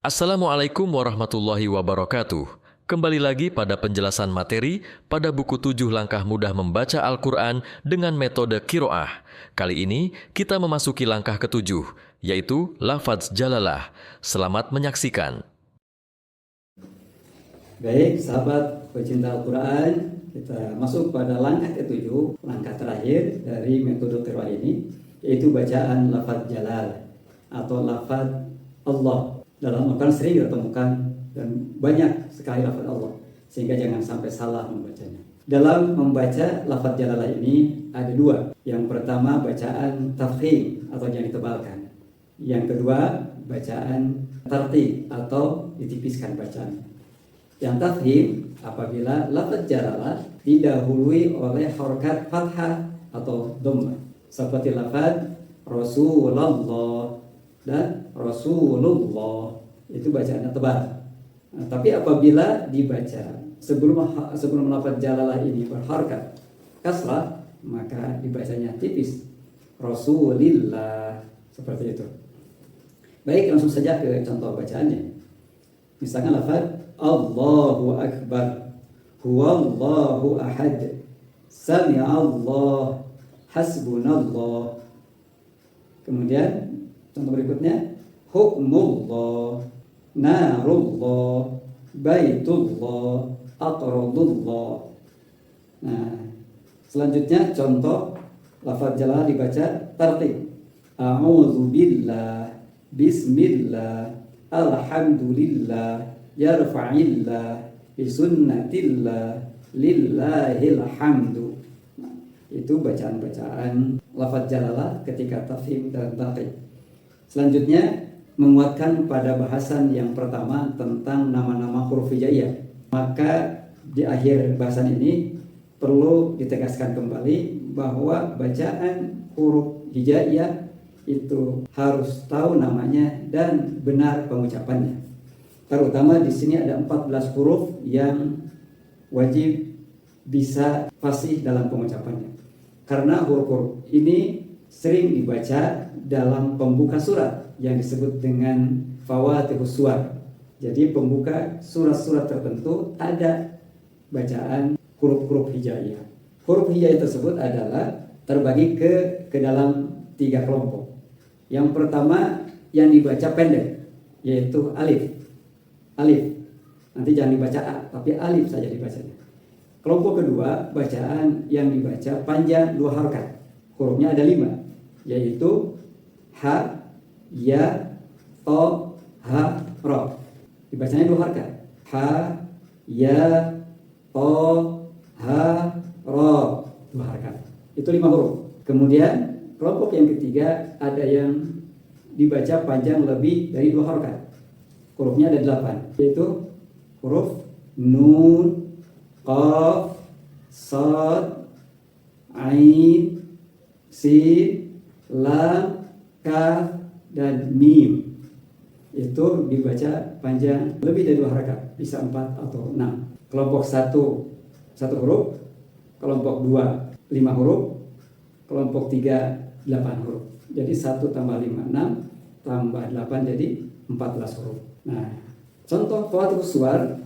Assalamualaikum warahmatullahi wabarakatuh. Kembali lagi pada penjelasan materi pada buku 7 langkah mudah membaca Al-Quran dengan metode Qiraah. Kali ini kita memasuki langkah ketujuh, yaitu lafaz jalalah. Selamat menyaksikan. Baik, sahabat pecinta Al-Quran, kita masuk pada langkah ketujuh, langkah terakhir dari metode Qiraah ini, yaitu bacaan lafaz jalal atau lafaz Allah. Dalam Al-Quran sering kita temukan dan banyak sekali lafaz Allah, sehingga jangan sampai salah membacanya. Dalam membaca lafaz jalalah ini ada dua. Yang pertama bacaan tafkhim atau yang ditebalkan. Yang kedua bacaan tartil atau ditipiskan bacaannya. Yang tafkhim apabila lafaz jalalah didahului oleh harokat fathah atau dhammah, seperti lafaz Rasulullah dan Rasulullah, itu bacaannya tebal. Nah, tapi apabila dibaca sebelum lafaz jalalah ini berharokat kasrah, maka dibacanya tipis, Rasulillah, seperti itu. Baik, langsung saja ke contoh bacaannya. Misalkan lafaz Allahu Akbar, Huwallahu Ahad, Sami'allah, Hasbunallah. Kemudian contoh berikutnya, Hukmullah, Narullah, Baitullah, Aqradullah. Nah, selanjutnya contoh lafaz jalalah dibaca tartib. A'udzubillah, Bismillah, Alhamdulillah, Yarfa'illah, Bisunnatillah, Lillahil hamdu. Nah, itu bacaan-bacaan lafaz jalalah ketika tafhim dan tartib. Selanjutnya menguatkan pada bahasan yang pertama tentang nama-nama huruf hijaiyah. Maka di akhir bahasan ini perlu ditegaskan kembali bahwa bacaan huruf hijaiyah itu harus tahu namanya dan benar pengucapannya. Terutama di sini ada 14 huruf yang wajib bisa fasih dalam pengucapannya. Karena huruf-huruf ini sering dibaca dalam pembuka surat yang disebut dengan fawatihus suwar. Jadi pembuka surat-surat tertentu ada bacaan huruf-huruf hijaiyah. Huruf hijaiyah tersebut adalah terbagi ke dalam 3 kelompok. Yang pertama yang dibaca pendek, yaitu alif. Alif. Nanti jangan dibaca A, tapi alif saja dibacanya. Kelompok kedua, bacaan yang dibaca panjang 2 harokat. Hurufnya ada 5, yaitu ha, ya, to, ha, ro. Dibacanya 2 harokat. Ha, ya, to, ha, ro. 2 harokat. Itu 5 huruf. Kemudian kelompok yang ketiga ada yang dibaca panjang lebih dari 2 harokat. Hurufnya ada 8, yaitu huruf nun, qaf, sad, ain, sin, lam, kaf, dan mim. Itu dibaca panjang lebih dari 2 harokat, bisa 4 atau 6. Kelompok 1 huruf, kelompok 2 5 huruf, kelompok 3 8 huruf. Jadi 1 tambah 5 6, tambah 8 jadi 14 huruf. Nah, contoh fawatihus suwar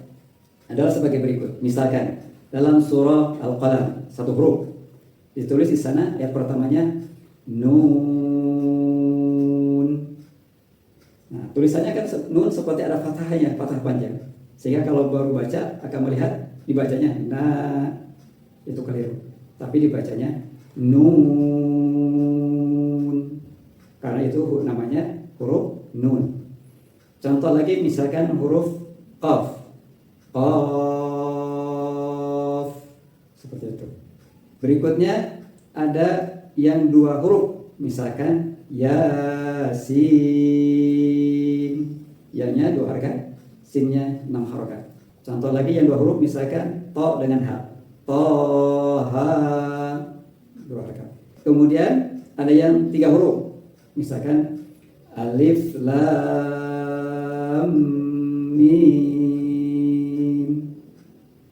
adalah sebagai berikut. Misalkan dalam surah Al-Qalam 1 huruf ditulis di sana ayat pertamanya nun. Nah, tulisannya kan nun seperti ada fathahnya, fathah panjang. Sehingga kalau baru baca akan melihat dibacanya nah, itu keliru. Tapi dibacanya nun. Karena itu namanya huruf nun. Contoh lagi misalkan huruf qaf. Qaf. Seperti itu. Berikutnya ada yang 2 huruf. Misalkan yasin. Ya-nya 2 harokat, sin-nya 6 harokat. Contoh lagi yang 2 huruf misalkan to dengan ha. Toha. 2 harokat. Kemudian ada yang 3 huruf. Misalkan alif lam mim.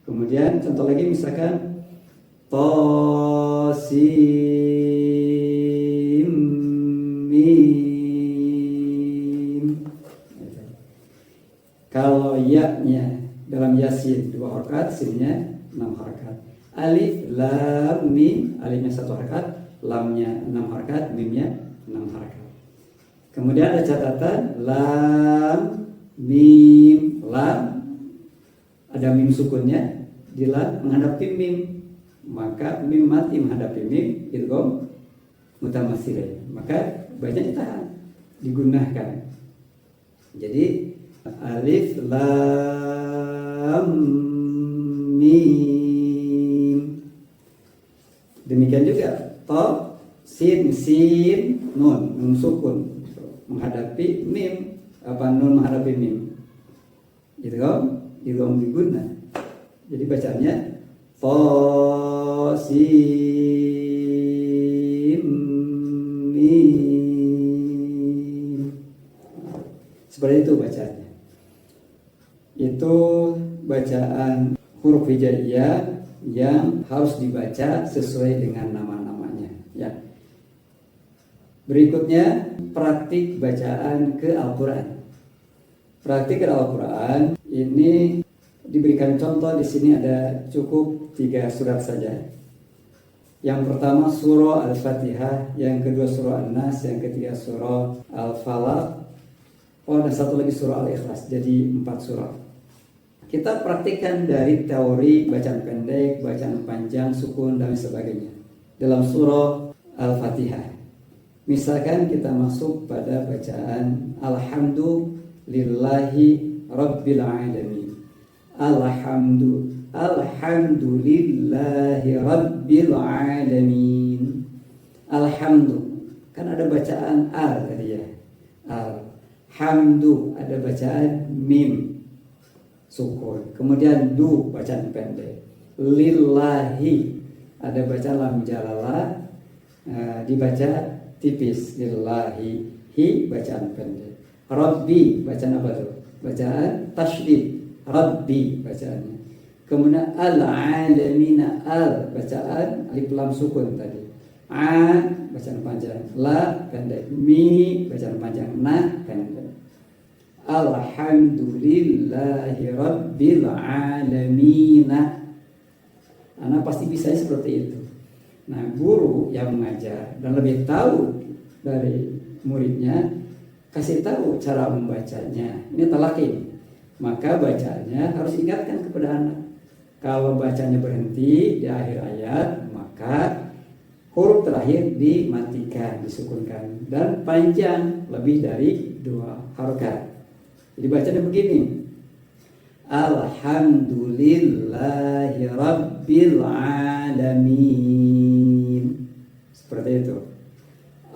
Kemudian contoh lagi misalkan ta sin mim. Kalau ya-nya dalam Yasin 2 harakat, sin-nya 6 harakat. Alif, lam, mim, alifnya 1 harakat, lamnya 6 harakat, mimnya 6 harakat. Kemudian ada catatan lam, mim, lam, ada mim sukunnya, di lam menghadapi mim, maka mim mati menghadapi mim, idgham mutamatsilin, maka bacanya ditahan, digunakan. Jadi alif lam mim. Demikian juga ta, sin, nun sukun menghadapi mim, nun menghadapi mim. Idgham diguna. Jadi bacanya ta, sin, mim. Seperti itu bacanya. Itu bacaan huruf hijaiyah yang harus dibaca sesuai dengan nama-namanya, ya. Berikutnya praktik bacaan ke Al-Qur'an. Praktik ke Al-Qur'an ini diberikan contoh di sini ada cukup 3 surat saja. Yang pertama surah Al-Fatihah, yang kedua surah An-Nas, yang ketiga surah Al-Falaq. Oh, ada satu lagi surah Al-Ikhlas, jadi 4 surah. Kita praktikkan dari teori bacaan pendek, bacaan panjang, sukun, dan sebagainya. Dalam surah Al-Fatihah, misalkan kita masuk pada bacaan Alhamdulillahi Rabbil Alamin. Alhamdulillahi Rabbil Alamin. Alhamdu, kan ada bacaan al tadi ya. Alhamdu, ada bacaan mim sukun, kemudian du bacaan pendek. Lillahi, ada bacaan lam jalalah, dibaca tipis. Lillahi, hi bacaan pendek. Rabbi bacaan apa tuh? Bacaan tasydid. Rabbi bacaannya. Kemudian al-alamina, al bacaan alif lam sukun tadi. A bacaan panjang, la pendek, mi bacaan panjang, na pendek. Alhamdulillahi Rabbil Alamin. Anak pasti bisa seperti itu. Nah, guru yang mengajar dan lebih tahu dari muridnya, kasih tahu cara membacanya. Ini talaqin. Maka bacanya harus ingatkan kepada anak. Kalau bacanya berhenti di akhir ayat, maka huruf terakhir dimatikan, disukunkan, dan panjang lebih dari 2 harakat. Jadi bacanya begini. Alhamdulillahi Rabbil Alamin. Seperti itu.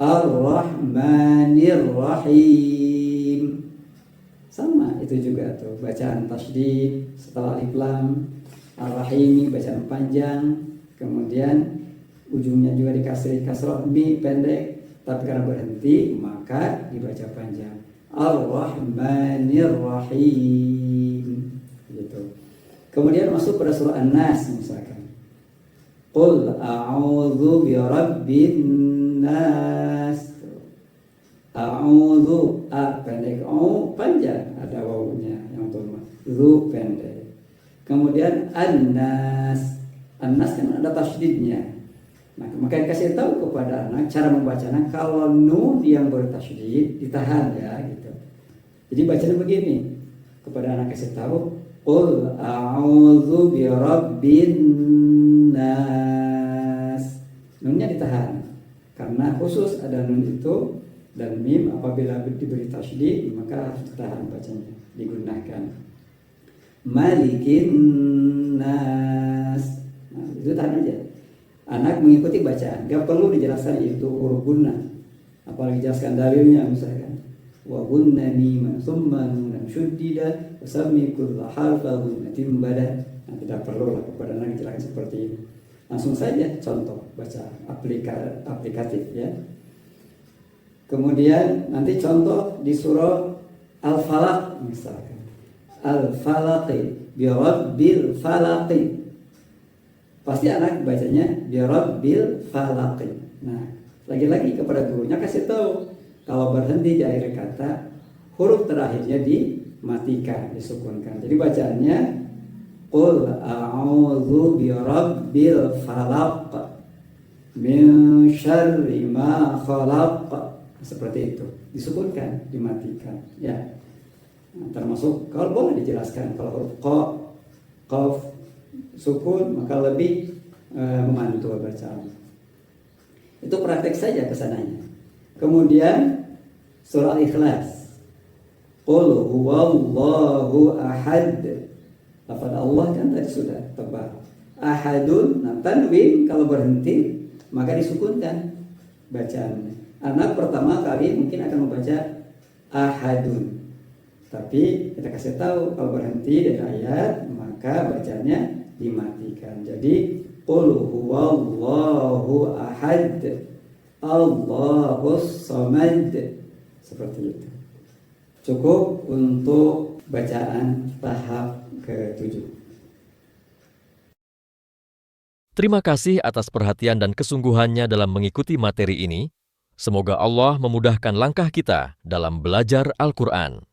Ar-Rahmanir Rahim. Sama itu juga tuh, bacaan tasydid setelah alif lam. Ar-Rahim bacaan panjang, kemudian ujungnya juga dikasih kasrah, mi pendek, tapi karena berhenti maka dibaca panjang. Ar-Rahmanir Rahim, gitu. Kemudian masuk pada surah An-Nas misalkan. Qul a'udzu birabbin nas. A'udzu, a pendek, o panjang, ada wawunya yang toma. Zu pendek. Kemudian An-Nas. An-Nas kan ada tasydidnya. Nah, maka kasih tahu kepada anak cara membacanya. Kalau nun yang bertasydid ditahan ya, gitu. Jadi bacanya begini. Kepada anak kasih tahu, qul a'udzu birabbin nas. Nunnya ditahan. Karena khusus ada nun itu dan mim apabila diberi tasydid maka harus ditahan bacanya, digunakan. Malikin nas. Nah, itu tahan aja. Anak mengikuti bacaan, gak perlu dijelaskan itu huruf gunnah, apalagi jelaskan dalilnya misalkan wa gunna mima thumma nunan syuddida wasammi kulla harfa gunnatin bada. Nah, tidak perlu lah kepada anak dijelaskan seperti ini, langsung saja contoh baca aplikatif ya. Kemudian nanti contoh di surah Al-Falaq misalkan, Al-Falaqi bi rabbil falaqi. Pasti anak bacanya bi rabbil falaqi. Nah, lagi-lagi kepada gurunya kasih tahu kalau berhenti di akhir kata huruf terakhirnya dimatikan, disukunkan. Jadi bacaannya Qul a'udzu birabbil falaq min syarri ma khalaq. Seperti itu, disukunkan, dimatikan. Ya, nah, termasuk kalau boleh dijelaskan kalau huruf qa, qaf, sukun maka lebih memantul bacaan. Itu praktek saja kesananya. Kemudian surah Al-Ikhlas. Qul huwallahu ahad. Lafaz Allah kan tadi sudah tebal. Ahadun, nah tanwin kalau berhenti maka disukunkan bacaannya. Anak pertama kali mungkin akan membaca ahadun. Tapi kita kasih tahu kalau berhenti dari ayat maka bacanya dimatikan. Jadi Qul huwallahu ahad, Allahus samad. Seperti itu. Cukup untuk bacaan tahap ke-7. Terima kasih atas perhatian dan kesungguhannya dalam mengikuti materi ini. Semoga Allah memudahkan langkah kita dalam belajar Al-Quran.